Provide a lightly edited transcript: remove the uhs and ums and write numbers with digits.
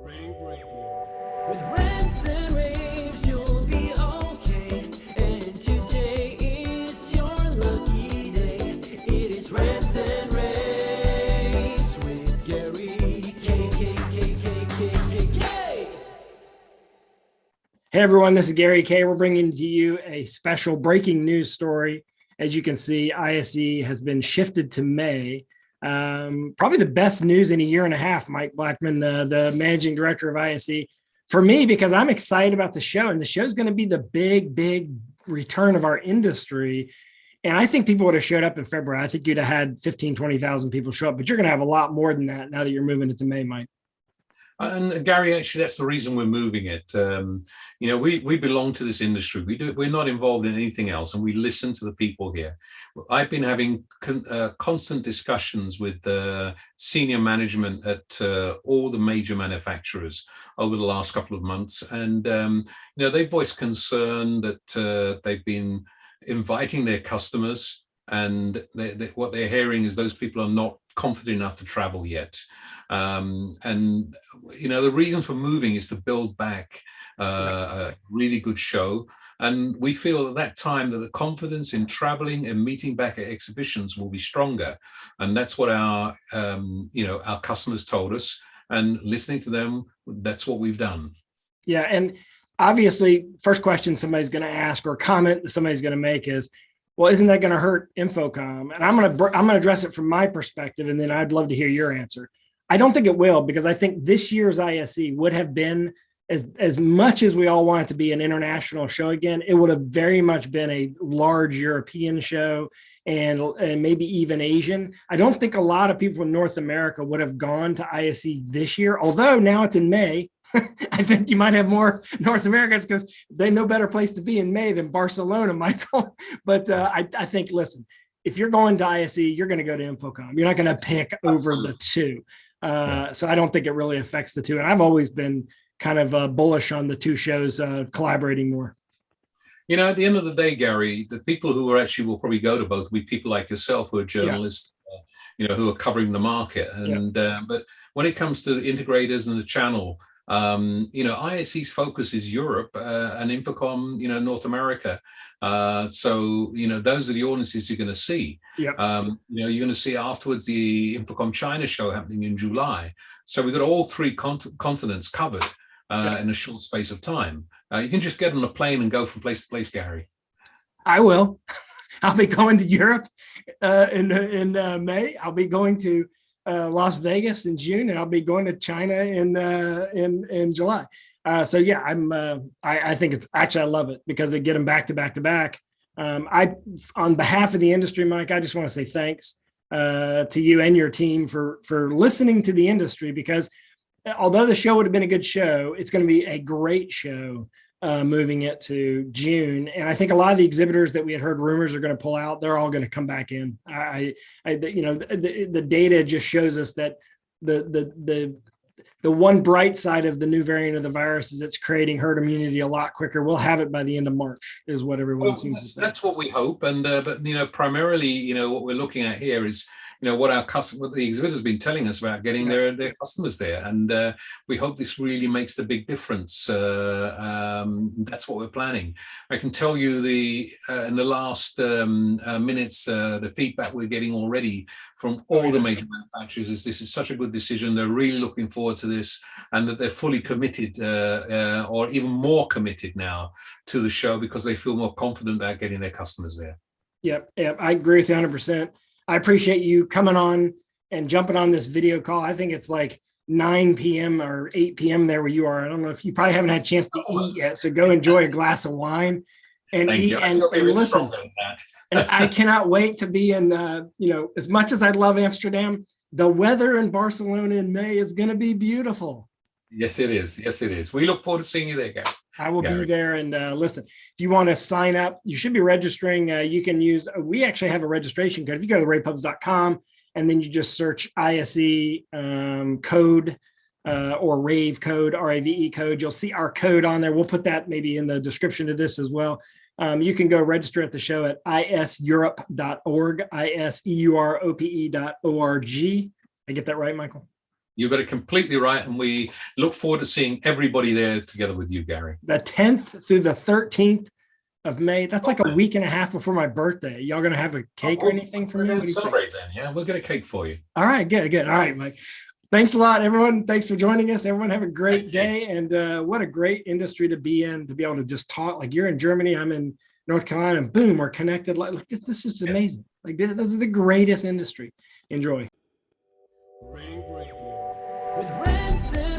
rAVe Radio. With rants and rAVes, you'll be okay. And today is your lucky day. It is Rants and rAVes with Gary K. Hey everyone, this is Gary K. We're bringing to you a special breaking news story. As you can see, ISE has been shifted to May. Probably the best news in a year and a half, Mike Blackman, the managing director of ISE. For me, because I'm excited about the show, and the show's going to be the big return of our industry. And I think people would have showed up in February. I think you'd have had 15, 20,000 people show up, but you're going to have a lot more than that now that you're moving it to May, Mike. And Gary, actually, that's the reason we're moving it. We belong to this industry. We're not involved in anything else, and we listen to the people here. I've been having constant discussions with senior management at all the major manufacturers over the last couple of months, and they voiced concern that they've been inviting their customers, and what they're hearing is those people are not confident enough to travel yet. The reason for moving is to build back a really good show. And we feel at that time that the confidence in traveling and meeting back at exhibitions will be stronger. And that's what our customers told us. And listening to them, that's what we've done. Yeah. And obviously, first question somebody's going to ask or comment that somebody's going to make is, well, isn't that going to hurt Infocom? And I'm going to address it from my perspective, and then I'd love to hear your answer. I don't think it will, because I think this year's ISE would have been, as much as we all want it to be an international show again, it would have very much been a large European show and maybe even Asian. I don't think a lot of people from North America would have gone to ISE this year, although now it's in May. I think you might have more North Americans because they no better place to be in May than Barcelona, Michael. But I think, listen, if you're going to ISE, you're going to go to Infocom. You're not going to pick over the two. So I don't think it really affects the two. And I've always been kind of bullish on the two shows collaborating more. At the end of the day, Gary, the people who will probably go to both will be people like yourself who are journalists, who are covering the market. And but when it comes to integrators and the channel, ISE's focus is Europe and Infocom, North America. So those are the audiences you're going to see. You're going to see afterwards the Infocom China show happening in July. So we've got all three continents covered in a short space of time. You can just get on a plane and go from place to place, Gary. I will. I'll be going to Europe in May. I'll be going to Las Vegas in June, and I'll be going to China in July. I think it's actually, I love it because they get them back to back. On behalf of the industry, Mike, I just want to say thanks to you and your team for listening to the industry, because although the show would have been a good show, it's going to be a great show moving it to June. And I think a lot of the exhibitors that we had heard rumors are going to pull out, they're all going to come back in. The data just shows us that the one bright side of the new variant of the virus is it's creating herd immunity a lot quicker. We'll have it by the end of March, is what everyone seems to say. That's what we hope. And but primarily, what we're looking at here is what the exhibitors have been telling us about getting their customers there, and we hope this really makes the big difference. That's what we're planning. I can tell you in the last minutes, the feedback we're getting already from all the major manufacturers is this is such a good decision. They're really looking forward to this, and that they're fully committed, or even more committed now to the show, because they feel more confident about getting their customers there. Yep, I agree with you 100%. I appreciate you coming on and jumping on this video call. I think it's like 9 p.m. or 8 p.m. there where you are. I don't know if you probably haven't had a chance to eat yet, so go enjoy a glass of wine and eat and listen. And I cannot wait to be in, as much as I love Amsterdam, the weather in Barcelona in May is going to be beautiful. Yes, it is. Yes, it is. We look forward to seeing you there, Gary. I will be there. And listen, if you want to sign up, you should be registering. You can use, we actually have a registration code. If you go to ravepubs.com and then you just search ISE code or rAVe code, rAVe code, you'll see our code on there. We'll put that maybe in the description of this as well. You can go register at the show at iseurope.org, iseurope.org. I get that right, Michael? You got it completely right. And we look forward to seeing everybody there together with you, Gary. The 10th through the 13th of May. That's like a week and a half before my birthday. Y'all going to have a cake or anything for me? We're going to celebrate then. Yeah, we'll get a cake for you. All right, good. All right, Mike. Thanks a lot, everyone. Thanks for joining us. Everyone have a great day. And what a great industry to be in, to be able to just talk. Like you're in Germany, I'm in North Carolina, and boom, we're connected. Like this is amazing. Like this is the greatest industry. Enjoy. rAVe Radio with Rants and